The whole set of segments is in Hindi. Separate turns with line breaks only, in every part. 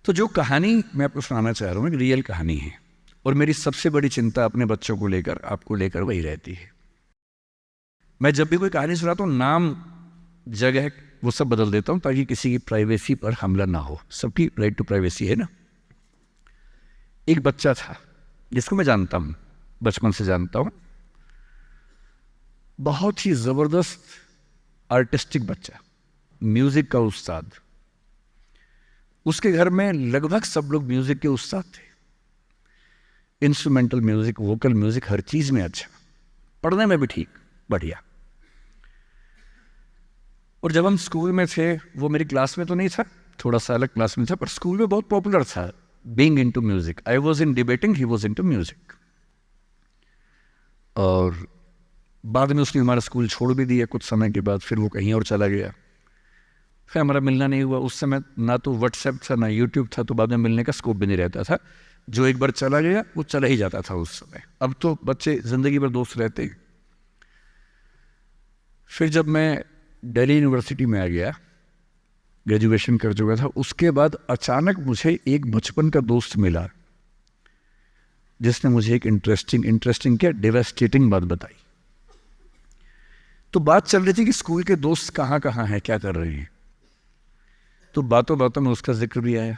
तो जो कहानी मैं आपको सुनाना चाह रहा हूँ एक रियल कहानी है, और मेरी सबसे बड़ी चिंता अपने बच्चों को लेकर, आपको लेकर वही रहती है। मैं जब भी कोई कहानी सुनाता हूँ, नाम, जगह, वो सब बदल देता हूँ ताकि किसी की प्राइवेसी पर हमला ना हो। सबकी राइट टू प्राइवेसी है ना। एक बच्चा था जिसको मैं जानता हूँ, बचपन से जानता हूँ, बहुत ही ज़बरदस्त आर्टिस्टिक बच्चा, म्यूज़िक का उस्ताद। उसके घर में लगभग सब लोग म्यूज़िक के उस्ताद थे। इंस्ट्रूमेंटल म्यूज़िक, वोकल म्यूज़िक, हर चीज़ में अच्छा, पढ़ने में भी ठीक, बढ़िया। और जब हम स्कूल में थे, वो मेरी क्लास में तो नहीं था, थोड़ा सा अलग क्लास में था, पर स्कूल में बहुत पॉपुलर था, being into music. I was in debating, he was into music. और बाद में उसने हमारा स्कूल छोड़ भी दिया कुछ समय के बाद, फिर वो कहीं और चला गया, फिर हमारा मिलना नहीं हुआ। उस समय ना तो व्हाट्सएप था ना यूट्यूब था, तो बाद में मिलने का स्कोप भी नहीं रहता था। जो एक बार चला गया वो चला ही जाता था उस समय। अब तो बच्चे ज़िंदगी भर दोस्त रहते हैं। फिर जब मैं दिल्ली यूनिवर्सिटी में आ गया, ग्रेजुएशन कर चुका था, उसके बाद अचानक मुझे एक बचपन का दोस्त मिला जिसने मुझे एक इंटरेस्टिंग क्या, डेवास्टेटिंग बात बताई। तो बात चल रही थी कि स्कूल के दोस्त कहाँ कहाँ हैं, क्या कर रहे हैं। तो बातों बातों में उसका जिक्र भी आया।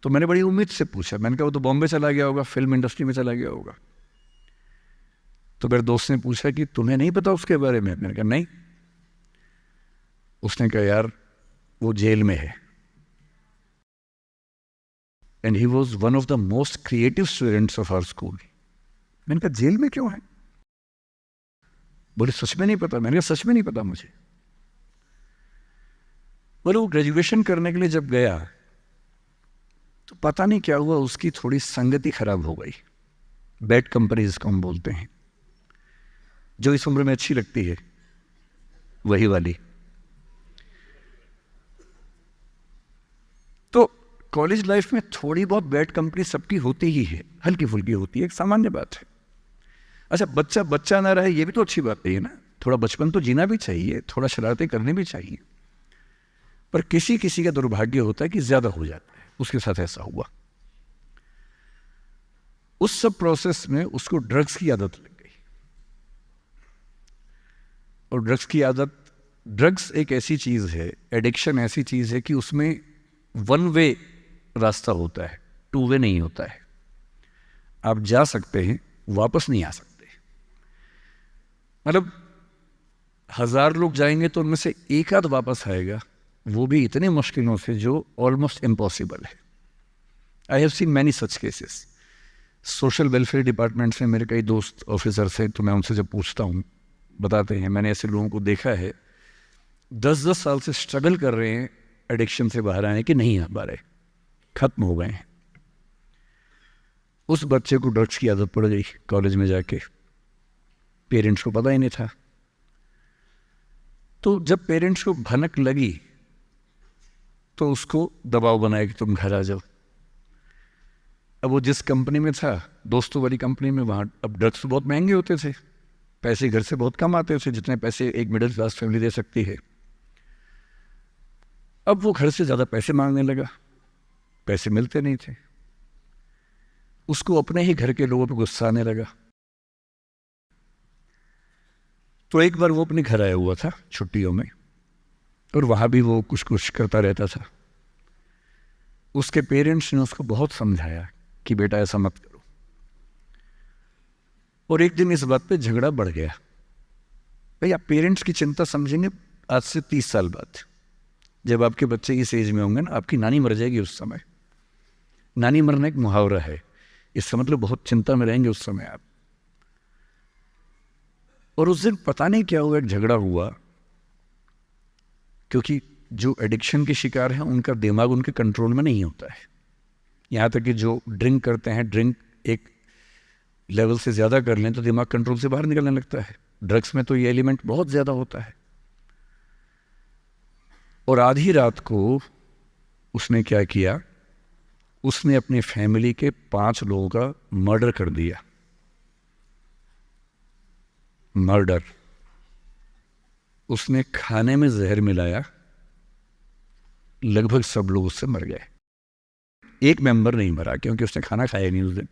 तो मैंने बड़ी उम्मीद से पूछा, मैंने कहा वो तो बॉम्बे चला गया होगा, फिल्म इंडस्ट्री में चला गया होगा। तो मेरे दोस्त ने पूछा कि तुम्हें नहीं पता उसके बारे में? मैंने कहा नहीं। उसने कहा यार वो जेल में है, and he was one of the most creative students of our school. मैंने कहा जेल में क्यों है? बोले सच में नहीं पता। मैंने कहा सच में नहीं पता मुझे। बोले वो ग्रेजुएशन करने के लिए जब गया तो पता नहीं क्या हुआ, उसकी थोड़ी संगति खराब हो गई। बैड कंपनी जिसको हम बोलते हैं, जो इस उम्र में अच्छी लगती है, वही वाली। तो कॉलेज लाइफ में थोड़ी बहुत बैड कंपनी सबकी होती ही है, हल्की फुल्की होती है, एक सामान्य बात है। अच्छा, बच्चा बच्चा ना रहे ये भी तो अच्छी बात है ना। थोड़ा बचपन तो जीना भी चाहिए, थोड़ा शरारतें करनी भी चाहिए। पर किसी किसी का दुर्भाग्य होता है कि ज्यादा हो जाता है, उसके साथ ऐसा हुआ। उस सब प्रोसेस में उसको ड्रग्स की आदत लग गई। और ड्रग्स की आदत, ड्रग्स एक ऐसी चीज है, एडिक्शन ऐसी चीज है कि उसमें वन वे रास्ता होता है, टू वे नहीं होता है। आप जा सकते हैं, वापस नहीं आ सकते। मतलब 1000 लोग जाएंगे तो उनमें से एक आध वापस आएगा, वो भी इतने मुश्किलों से जो ऑलमोस्ट इम्पॉसिबल है। I have seen many such cases. Social welfare department से मेरे कई दोस्त ऑफिसर्स हैं, तो मैं उनसे जब पूछता हूँ, बताते हैं मैंने ऐसे लोगों को देखा है 10-10 साल से स्ट्रगल कर रहे हैं एडिक्शन से बाहर आने की, नहीं आ पा रहे, खत्म हो गए हैं। उस बच्चे को ड्रग्स की आदत पड़ गई कॉलेज में जाके, पेरेंट्स को पता ही नहीं था। तो जब पेरेंट्स को भनक लगी तो उसको दबाव बनाया कि तुम घर आ जाओ। अब वो जिस कंपनी में था, दोस्तों वाली कंपनी में, वहाँ अब ड्रग्स तो बहुत महंगे होते थे, पैसे घर से बहुत कम आते थे, जितने पैसे एक मिडिल क्लास फैमिली दे सकती है। अब वो घर से ज़्यादा पैसे मांगने लगा, पैसे मिलते नहीं थे। उसको अपने ही घर के लोगों पर गुस्सा आने लगा। तो एक बार वो अपने घर आया हुआ था छुट्टियों में, और वहाँ भी वो कुछ कुछ करता रहता था। उसके पेरेंट्स ने उसको बहुत समझाया कि बेटा ऐसा मत करो। और एक दिन इस बात पे झगड़ा बढ़ गया। भाई आप पेरेंट्स की चिंता समझेंगे आज से 30 साल बाद, जब आपके बच्चे इस एज में होंगे ना, आपकी नानी मर जाएगी उस समय। नानी मरना एक मुहावरा है, इसका मतलब बहुत चिंता में रहेंगे उस समय आप। और उस दिन पता नहीं क्या हुआ, एक झगड़ा हुआ, क्योंकि जो एडिक्शन के शिकार हैं उनका दिमाग उनके कंट्रोल में नहीं होता है। यहाँ तक कि जो ड्रिंक करते हैं, ड्रिंक एक लेवल से ज़्यादा कर लें तो दिमाग कंट्रोल से बाहर निकलने लगता है। ड्रग्स में तो ये एलिमेंट बहुत ज़्यादा होता है। और आधी रात को उसने क्या किया, उसने अपने फैमिली के 5 लोगों का मर्डर कर दिया। मर्डर। उसने खाने में जहर मिलाया, लगभग सब लोग उससे मर गए। एक मेंबर नहीं मरा क्योंकि उसने खाना खाया नहीं उस दिन,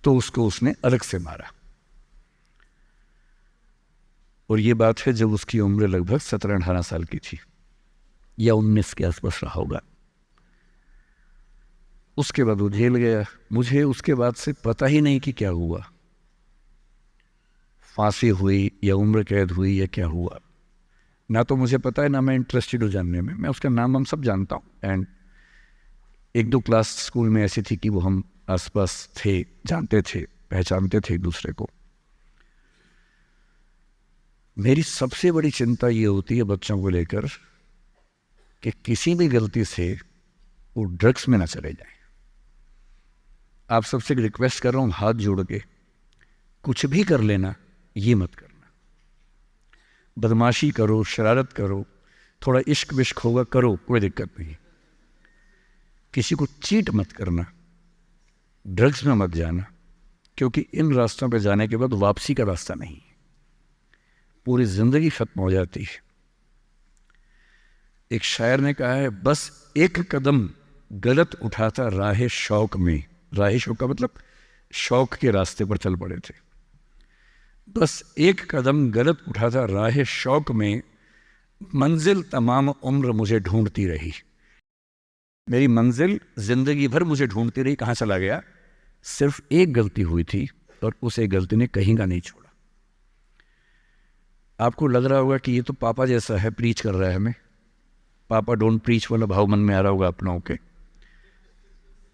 तो उसको उसने अलग से मारा। और ये बात है जब उसकी उम्र लगभग 17-18 साल की थी या 19 के आसपास रहा होगा। उसके बाद वो जेल गया। मुझे उसके बाद से पता ही नहीं कि क्या हुआ, फांसी हुई या उम्र कैद हुई या क्या हुआ, ना तो मुझे पता है ना मैं इंटरेस्टेड हूँ जानने में। मैं उसका नाम हम सब जानता हूँ, एंड 1-2 क्लास स्कूल में ऐसी थी कि वो हम आसपास थे, जानते थे, पहचानते थे एक दूसरे को। मेरी सबसे बड़ी चिंता ये होती है बच्चों को लेकर कि किसी भी गलती से वो ड्रग्स में ना चले जाएं। आप सबसे रिक्वेस्ट कर रहा हूँ हाथ जोड़ के, कुछ भी कर लेना, ये मत करना। बदमाशी करो, शरारत करो, थोड़ा इश्क विश्क होगा करो, कोई दिक्कत नहीं। किसी को चीट मत करना, ड्रग्स में मत जाना, क्योंकि इन रास्तों पे जाने के बाद वापसी का रास्ता नहीं है, पूरी जिंदगी खत्म हो जाती है। एक शायर ने कहा है, बस एक कदम गलत उठाता राह शौक में, राह शौक का मतलब शौक के रास्ते पर चल पड़े थे, बस एक कदम गलत उठाता राह शौक में, मंजिल तमाम उम्र मुझे ढूंढती रही। मेरी मंजिल जिंदगी भर मुझे ढूंढती रही, कहाँ चला गया? सिर्फ एक गलती हुई थी और उस एक गलती ने कहीं का नहीं छोड़ा। आपको लग रहा होगा कि ये तो पापा जैसा है, प्रीच कर रहा है हमें, पापा डोंट प्रीच वाला भाव मन में आ रहा होगा अपनों के,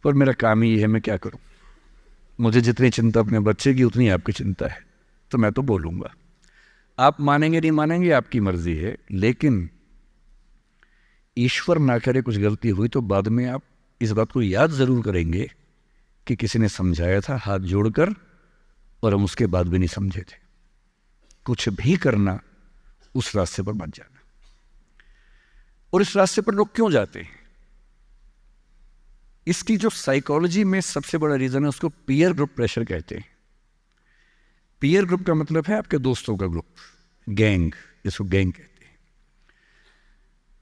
पर मेरा काम ही है, मैं क्या करूं। मुझे जितनी चिंता अपने बच्चे की उतनी आपकी चिंता है, तो मैं तो बोलूँगा। आप मानेंगे नहीं मानेंगे आपकी मर्जी है, लेकिन ईश्वर ना करे कुछ गलती हुई तो बाद में आप इस बात को याद ज़रूर करेंगे कि किसी ने समझाया था हाथ जोड़कर, और हम उसके बाद भी नहीं समझे थे। कुछ भी करना, उस रास्ते पर मत जाना। और इस रास्ते पर लोग क्यों जाते हैं? इसकी जो साइकोलॉजी में सबसे बड़ा रीज़न है, उसको पीयर ग्रुप प्रेशर कहते हैं। पीयर ग्रुप का मतलब है आपके दोस्तों का ग्रुप, गैंग, जिसको गैंग कहते हैं।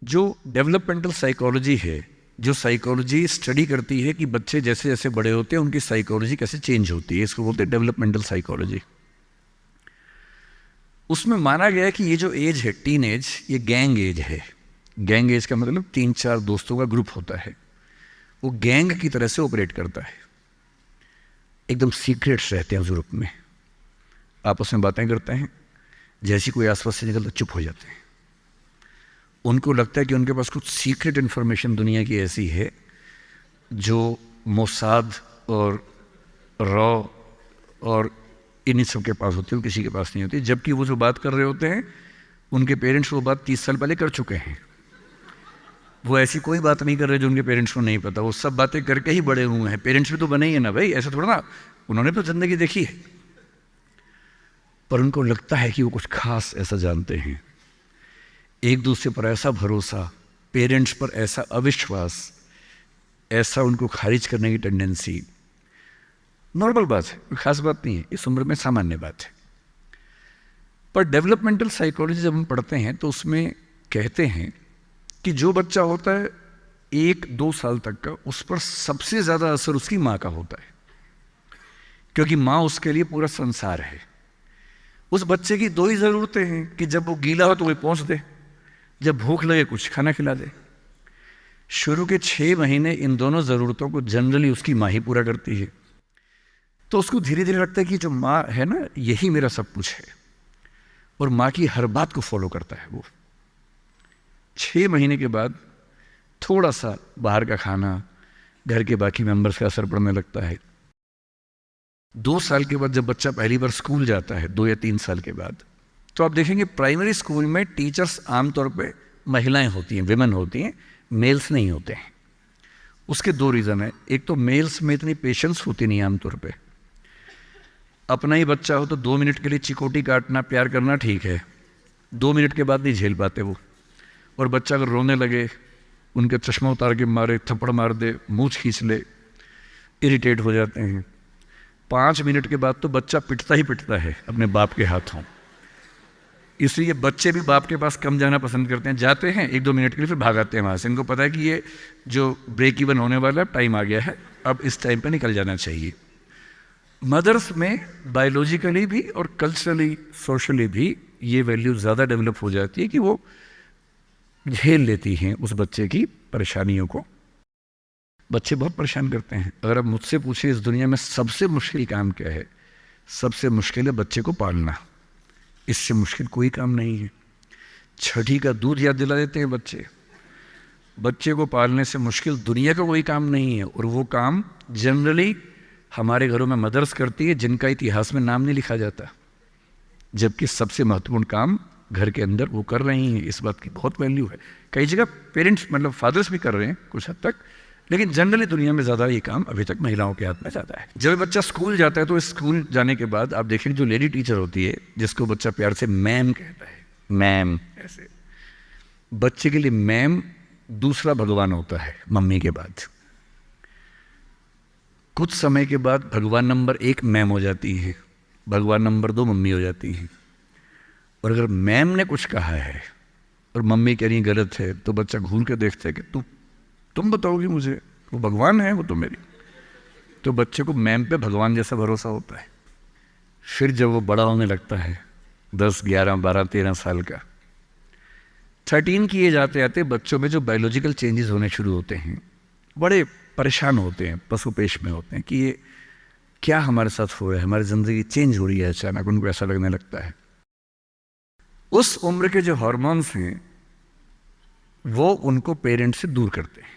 जो डेवलपमेंटल साइकोलॉजी है, जो साइकोलॉजी स्टडी करती है कि बच्चे जैसे जैसे बड़े होते हैं उनकी साइकोलॉजी कैसे चेंज होती है, इसको बोलते हैं डेवलपमेंटल साइकोलॉजी। उसमें माना गया है कि ये जो एज है, टीन एज, ये गैंग एज है। गैंग एज का मतलब 3-4 दोस्तों का ग्रुप होता है, वो गैंग की तरह से ऑपरेट करता है। एकदम सीक्रेट्स रहते हैं ग्रुप में, आपस में बातें करते हैं, जैसी कोई आसपास से निकलता चुप हो जाते हैं। उनको लगता है कि उनके पास कुछ सीक्रेट इन्फॉर्मेशन दुनिया की ऐसी है जो मोसाद और रॉ और इन्हीं सब के पास होती है, किसी के पास नहीं होती। जबकि वो जो बात कर रहे होते हैं उनके पेरेंट्स वो बात 30 साल पहले कर चुके हैं। वो ऐसी कोई बात नहीं कर रहे जो उनके पेरेंट्स को नहीं पता, वो सब बातें करके ही बड़े हुए हैं। पेरेंट्स भी तो बने ही है ना भाई, ऐसा थोड़ा ना, उन्होंने तो जिंदगी देखी है, पर उनको लगता है कि वो कुछ खास ऐसा जानते हैं। एक दूसरे पर ऐसा भरोसा, पेरेंट्स पर ऐसा अविश्वास, ऐसा उनको खारिज करने की टेंडेंसी, नॉर्मल बात है, कोई खास बात नहीं है, इस उम्र में सामान्य बात है। पर डेवलपमेंटल साइकोलॉजी जब हम पढ़ते हैं तो उसमें कहते हैं कि जो बच्चा होता है 1-2 साल तक का, उस पर सबसे ज़्यादा असर उसकी माँ का होता है, क्योंकि माँ उसके लिए पूरा संसार है। उस बच्चे की 2 ही ज़रूरतें हैं कि जब वो गीला हो तो वही पहुँच दे, जब भूख लगे कुछ खाना खिला दे। शुरू के 6 महीने इन दोनों ज़रूरतों को जनरली उसकी माँ ही पूरा करती है। तो उसको धीरे धीरे लगता है कि जो माँ है ना, यही मेरा सब कुछ है, और माँ की हर बात को फॉलो करता है वो। 6 महीने के बाद थोड़ा सा बाहर का खाना, घर के बाकी मेंबर्स का असर पड़ने लगता है। 2 साल के बाद जब बच्चा पहली बार स्कूल जाता है, 2 या 3 साल के बाद, तो आप देखेंगे प्राइमरी स्कूल में टीचर्स आमतौर पे महिलाएं होती हैं, विमेन होती हैं, मेल्स नहीं होते हैं। उसके 2 रीज़न है। एक तो मेल्स में इतनी पेशेंस होती नहीं आमतौर पे। अपना ही बच्चा हो तो 2 मिनट के लिए चिकोटी काटना, प्यार करना ठीक है, 2 मिनट के बाद नहीं झेल पाते वो। और बच्चा अगर रोने लगे, उनके चश्मा उतार के मारे, थप्पड़ मार दे, मूंछ खींच ले, इरिटेट हो जाते हैं। 5 मिनट के बाद तो बच्चा पिटता ही पिटता है अपने बाप के हाथों। इसलिए बच्चे भी बाप के पास कम जाना पसंद करते हैं, जाते हैं 1-2 मिनट के लिए फिर भाग आते हैं वहाँ से। इनको पता है कि ये जो ब्रेक इवन होने वाला टाइम आ गया है, अब इस टाइम पे निकल जाना चाहिए। मदर्स में बायोलॉजिकली भी और कल्चरली सोशली भी ये वैल्यू ज़्यादा डेवलप हो जाती है कि वो झेल लेती हैं उस बच्चे की परेशानियों को। बच्चे बहुत परेशान करते हैं। अगर आप मुझसे पूछें इस दुनिया में सबसे मुश्किल काम क्या है, सबसे मुश्किल है बच्चे को पालना। इससे मुश्किल कोई काम नहीं है। छठी का दूध याद दिला देते हैं बच्चे। बच्चे को पालने से मुश्किल दुनिया का कोई काम नहीं है, और वो काम जनरली हमारे घरों में मदर्स करती है, जिनका इतिहास में नाम नहीं लिखा जाता, जबकि सबसे महत्वपूर्ण काम घर के अंदर वो कर रही हैं। इस बात की बहुत वैल्यू है। कई जगह पेरेंट्स मतलब फादर्स भी कर रहे हैं कुछ हद तक, लेकिन जनरली दुनिया में ज़्यादा ये काम अभी तक महिलाओं के हाथ में जाता है। जब बच्चा स्कूल जाता है तो स्कूल जाने के बाद आप देखेंगे जो लेडी टीचर होती है, जिसको बच्चा प्यार से मैम कहता है, मैम, ऐसे बच्चे के लिए मैम दूसरा भगवान होता है मम्मी के बाद। कुछ समय के बाद भगवान नंबर 1 मैम हो जाती है, भगवान नंबर 2 मम्मी हो जाती है। और अगर मैम ने कुछ कहा है और मम्मी कह रही गलत है, तो बच्चा घूर के देखता है कि तुम बताओगी मुझे, वो भगवान है वो तो मेरी। तो बच्चे को मैम पे भगवान जैसा भरोसा होता है। फिर जब वो बड़ा होने लगता है 10, 11, 12, 13 साल का, 13 की एज आते आते बच्चों में जो बायोलॉजिकल चेंजेस होने शुरू होते हैं, बड़े परेशान होते हैं, पशुपेश में होते हैं कि ये क्या हमारे साथ हो रहा है, हमारी ज़िंदगी चेंज हो रही है। अचानक उनको ऐसा लगने लगता है। उस उम्र के जो हार्मोन्स हैं वो उनको पेरेंट्स से दूर करते हैं,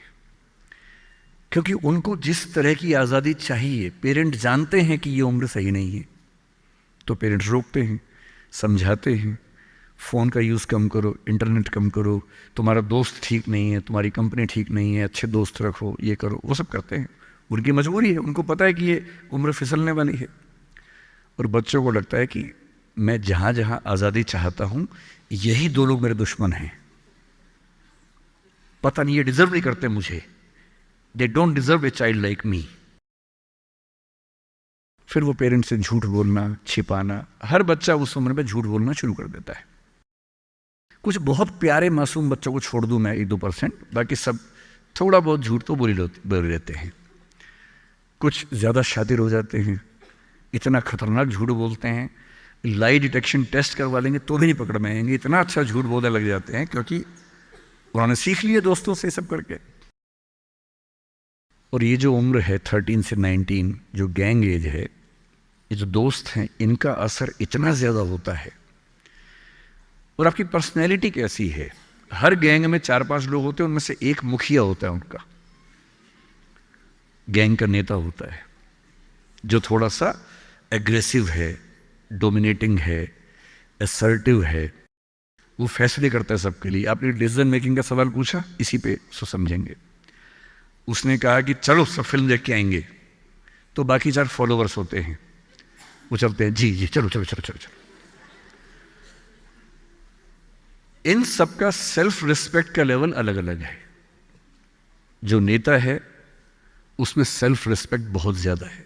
क्योंकि उनको जिस तरह की आज़ादी चाहिए, पेरेंट जानते हैं कि ये उम्र सही नहीं है, तो पेरेंट्स रोकते हैं, समझाते हैं, फ़ोन का यूज़ कम करो, इंटरनेट कम करो, तुम्हारा दोस्त ठीक नहीं है, तुम्हारी कंपनी ठीक नहीं है, अच्छे दोस्त रखो, ये करो, वो सब करते हैं। उनकी मजबूरी है, उनको पता है कि ये उम्र फिसलने वाली है। और बच्चों को लगता है कि मैं जहाँ जहाँ आज़ादी चाहता हूँ, यही 2 लोग मेरे दुश्मन हैं, पता नहीं ये डिज़र्व नहीं करते मुझे, they don't deserve a child like me. फिर वो पेरेंट्स से झूठ बोलना, छिपाना, हर बच्चा उस उम्र में झूठ बोलना शुरू कर देता है। कुछ बहुत प्यारे मासूम बच्चों को छोड़ दूं मैं 1-2%, बाकी सब थोड़ा बहुत झूठ तो बोल लेते हैं। कुछ ज़्यादा शातिर हो जाते हैं, इतना खतरनाक झूठ बोलते हैं, लाई डिटेक्शन टेस्ट करवा लेंगे तो भी नहीं पकड़ में आएंगे, इतना अच्छा झूठ बोलने लग जाते हैं, क्योंकि उन्होंने सीख लिया दोस्तों से सब करके। और ये जो उम्र है 13 से 19, जो गैंग एज है, ये जो दोस्त हैं, इनका असर इतना ज़्यादा होता है। और आपकी पर्सनैलिटी कैसी है, हर गैंग में 4-5 लोग होते हैं, उनमें से एक मुखिया होता है, उनका गैंग का नेता होता है, जो थोड़ा सा एग्रेसिव है, डोमिनेटिंग है, असर्टिव है, वो फैसले करता है सबके लिए। आपने डिसीजन मेकिंग का सवाल पूछा, इसी पे सो समझेंगे। उसने कहा कि चलो सब फिल्म देख के आएंगे, तो बाकी 4 फॉलोवर्स होते हैं, वो चलते हैं, जी जी चलो चलो चलो चलो चलो। इन सबका सेल्फ रिस्पेक्ट का लेवल अलग अलग है। जो नेता है उसमें सेल्फ रिस्पेक्ट बहुत ज़्यादा है,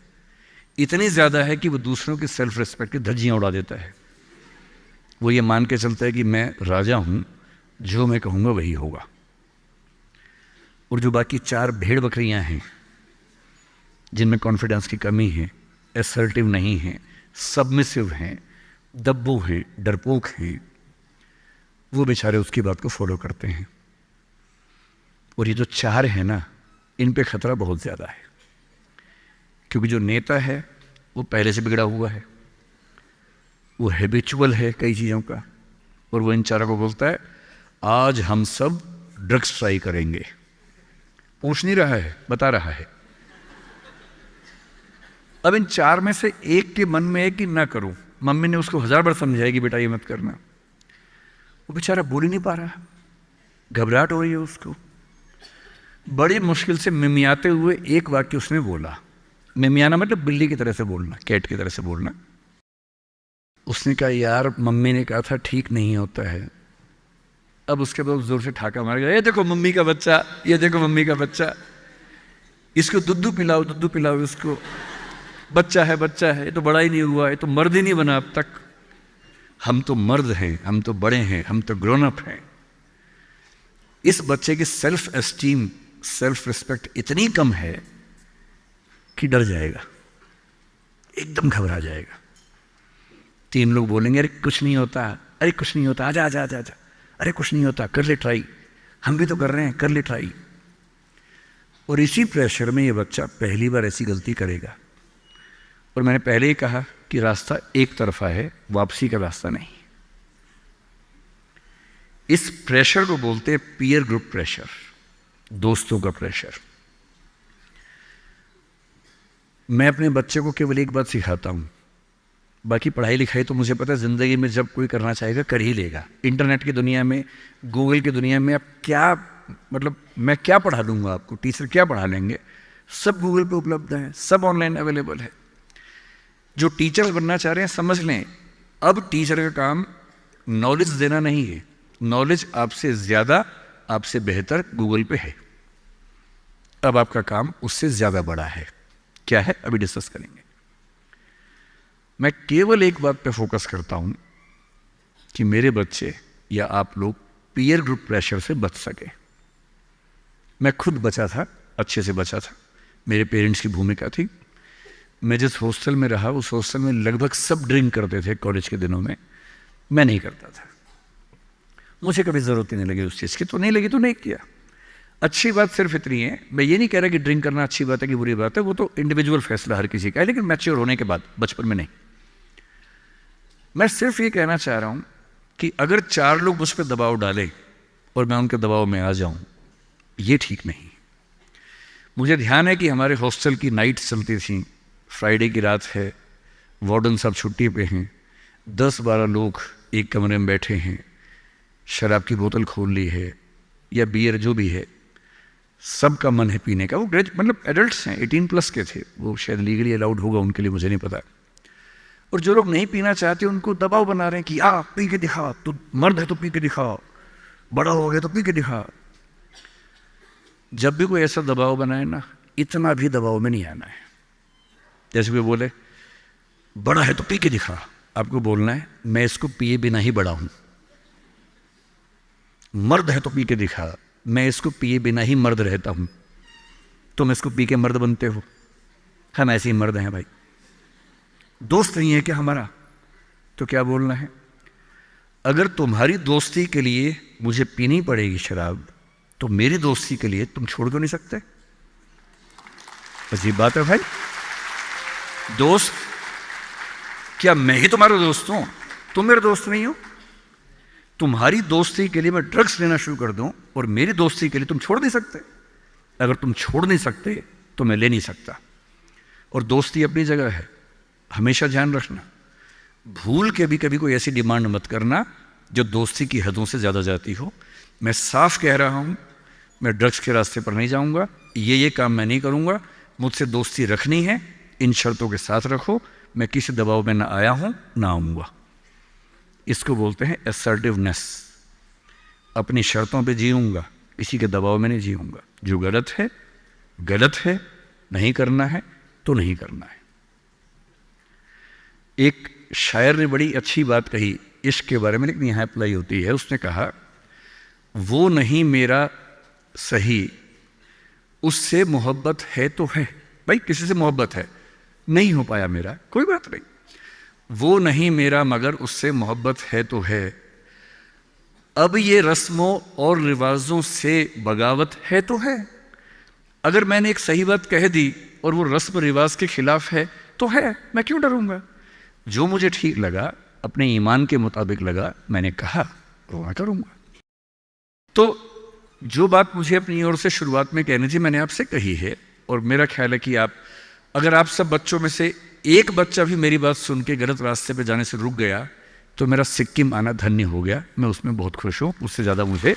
इतनी ज़्यादा है कि वो दूसरों की सेल्फ रिस्पेक्ट की धज्जियाँ उड़ा देता है। वो ये मान के चलता है कि मैं राजा हूँ, जो मैं कहूँगा वही होगा। और जो बाकी 4 भेड़ बकरियाँ हैं, जिनमें कॉन्फिडेंस की कमी है, असर्टिव नहीं हैं, सबमिसिव हैं, दब्बू हैं, डरपोक हैं, वो बेचारे उसकी बात को फॉलो करते हैं। और ये जो 4 हैं ना, इन पे खतरा बहुत ज़्यादा है, क्योंकि जो नेता है वो पहले से बिगड़ा हुआ है, वो हैबिचुअल है कई चीज़ों का, और वो इन 4 को बोलता है आज हम सब ड्रग्स ट्राई करेंगे। पूछ नहीं रहा है, बता रहा है। अब इन 4 में से एक के मन में है कि ना करूं, मम्मी ने उसको 1000 बार समझाएगी बेटा ये मत करना, वो बेचारा बोल ही नहीं पा रहा, घबराहट हो रही है उसको। बड़ी मुश्किल से मिमियाते हुए एक वाक्य उसने बोला। मिमियाना मतलब बिल्ली की तरह से बोलना, कैट की तरह से बोलना। उसने कहा यार मम्मी ने कहा था ठीक नहीं होता है। अब उसके बाद जोर से ठाका मार गया, ये देखो मम्मी का बच्चा, ये देखो मम्मी का बच्चा, इसको दुद्धू पिलाओ इसको, बच्चा है ये तो बड़ा ही नहीं हुआ, ये तो मर्द ही नहीं बना अब तक। हम तो मर्द हैं, हम तो बड़े हैं, हम तो ग्रोन अप हैं। इस बच्चे की सेल्फ एस्टीम, सेल्फ रिस्पेक्ट इतनी कम है कि डर जाएगा, एकदम घबरा जाएगा। 3 लोग बोलेंगे अरे कुछ नहीं होता, अरे कुछ नहीं होता, आजा आजा आजा आजा, अरे कुछ नहीं होता, कर ले ट्राई, हम भी तो कर रहे हैं, कर ले ट्राई। और इसी प्रेशर में ये बच्चा पहली बार ऐसी गलती करेगा। और मैंने पहले ही कहा कि रास्ता एक तरफा है, वापसी का रास्ता नहीं। इस प्रेशर को बोलते हैं पीयर ग्रुप प्रेशर, दोस्तों का प्रेशर। मैं अपने बच्चे को केवल एक बात सिखाता हूँ, बाकी पढ़ाई लिखाई तो मुझे पता है ज़िंदगी में जब कोई करना चाहेगा कर ही लेगा। इंटरनेट की दुनिया में, गूगल की दुनिया में, आप क्या मतलब मैं क्या पढ़ा दूंगा आपको, टीचर क्या पढ़ा लेंगे, सब गूगल पे उपलब्ध है, सब ऑनलाइन अवेलेबल है। जो टीचर बनना चाह रहे हैं समझ लें, अब टीचर का काम नॉलेज देना नहीं है, नॉलेज आपसे ज़्यादा, आपसे बेहतर गूगल पे है। अब आपका काम उससे ज़्यादा बड़ा है। क्या है अभी डिस्कस करेंगे। मैं केवल एक बात पे फोकस करता हूं कि मेरे बच्चे या आप लोग पीयर ग्रुप प्रेशर से बच सके। मैं खुद बचा था, अच्छे से बचा था, मेरे पेरेंट्स की भूमिका थी। मैं जिस हॉस्टल में रहा उस हॉस्टल में लगभग सब ड्रिंक करते थे कॉलेज के दिनों में, मैं नहीं करता था। मुझे कभी ज़रूरत ही नहीं लगी उस चीज़ की, तो नहीं लगी तो नहीं किया। अच्छी बात सिर्फ इतनी है, मैं ये नहीं कह रहा कि ड्रिंक करना अच्छी बात है कि बुरी बात है, वो तो इंडिविजुअल फैसला हर किसी का है, लेकिन मैच्योर होने के बाद, बचपन में नहीं। मैं सिर्फ ये कहना चाह रहा हूँ कि अगर 4 लोग मुझ पर दबाव डालें और मैं उनके दबाव में आ जाऊँ, ये ठीक नहीं। मुझे ध्यान है कि हमारे हॉस्टल की नाइट चलती थी, फ्राइडे की रात है, वार्डन साहब छुट्टी पे हैं, 10-12 लोग एक कमरे में बैठे हैं, शराब की बोतल खोल ली है या बियर जो भी है, सबका मन है पीने का। वो मतलब एडल्ट्स हैं, 18+ के थे, वो शायद लीगली अलाउड होगा उनके लिए, मुझे नहीं पता। और जो लोग नहीं पीना चाहते उनको दबाव बना रहे हैं कि आ पी के दिखा, तू मर्द है तो पी के दिखा, बड़ा हो गया तो पी के दिखा। जब भी कोई ऐसा दबाव बनाए ना, इतना भी दबाव में नहीं आना है। जैसे कोई बोले बड़ा है तो पी के दिखा, आपको बोलना है मैं इसको पिए बिना ही बड़ा हूं। मर्द है तो पी के दिखा, मैं इसको पिए बिना ही मर्द रहता हूं। तुम इसको पी के मर्द बनते हो, हम ऐसे ही मर्द हैं भाई। दोस्त नहीं है क्या हमारा, तो क्या बोलना है, अगर तुम्हारी दोस्ती के लिए मुझे पीनी पड़ेगी शराब, तो मेरी दोस्ती के लिए तुम छोड़ क्यों नहीं सकते? अजीब बात है भाई। दोस्त, क्या मैं ही तुम्हारा दोस्त हूं, तुम मेरे दोस्त नहीं हो? तुम्हारी दोस्ती के लिए मैं ड्रग्स लेना शुरू कर दूं और मेरी दोस्ती के लिए तुम छोड़ नहीं सकते? अगर तुम छोड़ नहीं सकते तो मैं ले नहीं सकता। और दोस्ती अपनी जगह है, हमेशा ध्यान रखना। भूल के भी कभी कोई ऐसी डिमांड मत करना जो दोस्ती की हदों से ज़्यादा जाती हो। मैं साफ कह रहा हूं, मैं ड्रग्स के रास्ते पर नहीं जाऊंगा, ये काम मैं नहीं करूंगा। मुझसे दोस्ती रखनी है, इन शर्तों के साथ रखो। मैं किसी दबाव में ना आया हूं, ना आऊंगा। इसको बोलते हैं असर्टिवनेस। अपनी शर्तों पे जीऊंगा, किसी के दबाव में नहीं जीऊंगा। जो गलत है गलत है, नहीं करना है तो नहीं करना है। एक शायर ने बड़ी अच्छी बात कही इश्क के बारे में, लेकिन यहाँ अप्लाई होती है। उसने कहा, वो नहीं मेरा सही, उससे मोहब्बत है तो है। भाई किसी से मोहब्बत है, नहीं हो पाया मेरा, कोई बात नहीं। वो नहीं मेरा मगर उससे मोहब्बत है तो है। अब ये रस्मों और रिवाजों से बगावत है तो है। अगर मैंने एक सही बात कह दी और वो रस्म रिवाज के खिलाफ है तो है, मैं क्यों डरूंगा? जो मुझे ठीक लगा, अपने ईमान के मुताबिक लगा, मैंने कहा वो मैं करूंगा। तो जो बात मुझे अपनी ओर से शुरुआत में कहनी थी मैंने आपसे कही है। और मेरा ख्याल है कि अगर आप सब बच्चों में से एक बच्चा भी मेरी बात सुन के गलत रास्ते पे जाने से रुक गया तो मेरा सिक्किम आना धन्य हो गया। मैं उसमें बहुत खुश हूँ, उससे ज़्यादा मुझे